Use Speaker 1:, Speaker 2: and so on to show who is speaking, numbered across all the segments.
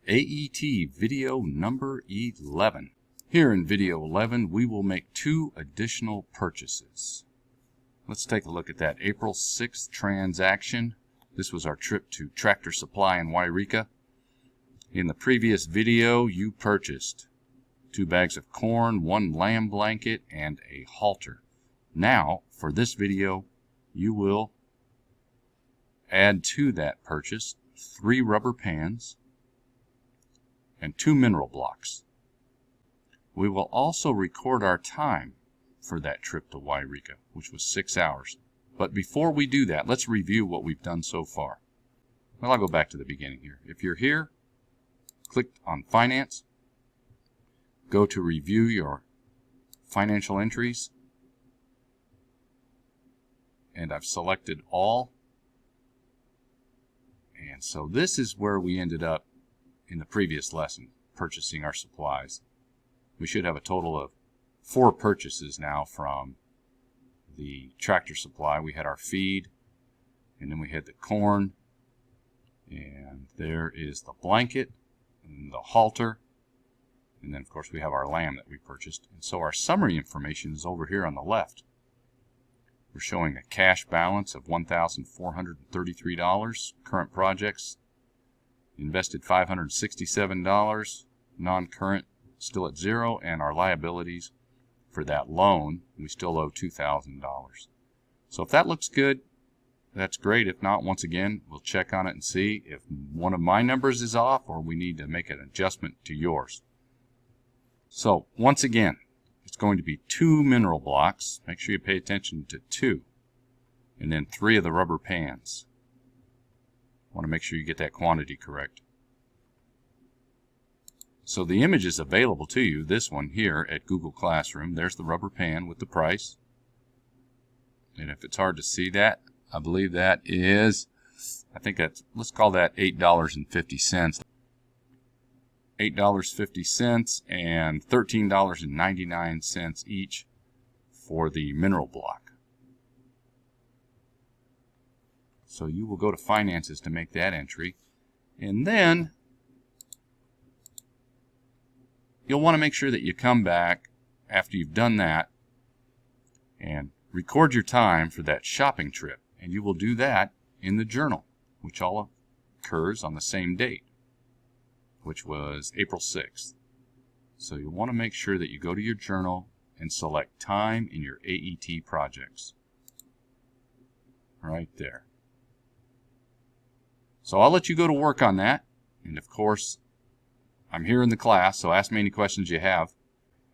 Speaker 1: AET video number 11. Here in video 11 we will make 2 additional purchases. Let's take a look at that April 6th transaction. This was our trip to Tractor Supply in Wairika. In the previous video you purchased 2 bags of corn, 1 lamb blanket, and a halter. Now for this video you will add to that purchase 3 rubber pans and 2 mineral blocks. We will also record our time for that trip to Wairika, which was 6 hours. But before we do that, let's review what we've done so far. Well, I'll go back to the beginning here. If you're here, click on Finance, go to Review Your Financial Entries, and I've selected All. And so this is where we ended up in the previous lesson, purchasing our supplies. We should have a total of 4 purchases now from the Tractor Supply. We had our feed, and then we had the corn, and there is the blanket, and the halter, and then of course we have our lamb that we purchased. And so our summary information is over here on the left. We're showing a cash balance of $1,433, current projects, invested $567, non-current still at 0, and our liabilities for that loan, we still owe $2,000. So if that looks good, that's great. If not, once again, we'll check on it and see if one of my numbers is off or we need to make an adjustment to yours. So once again, it's going to be 2 mineral blocks. Make sure you pay attention to 2. And then 3 of the rubber pans. Want to make sure you get that quantity correct. So the image is available to you, this one here at Google Classroom. There's the rubber pan with the price. And if it's hard to see that, I believe that is, let's call that $8.50. $8.50 and $13.99 each for the mineral block. So you will go to Finances to make that entry. And then you'll want to make sure that you come back after you've done that and record your time for that shopping trip. And you will do that in the journal, which all occurs on the same date, which was April 6th. So you'll want to make sure that you go to your journal and select time in your AET projects. Right there. So I'll let you go to work on that. And of course, I'm here in the class, so ask me any questions you have.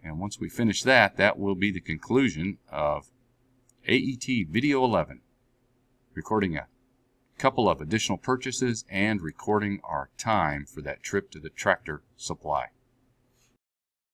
Speaker 1: And once we finish that, that will be the conclusion of AET Video 11. Recording a couple of additional purchases and recording our time for that trip to the Tractor Supply.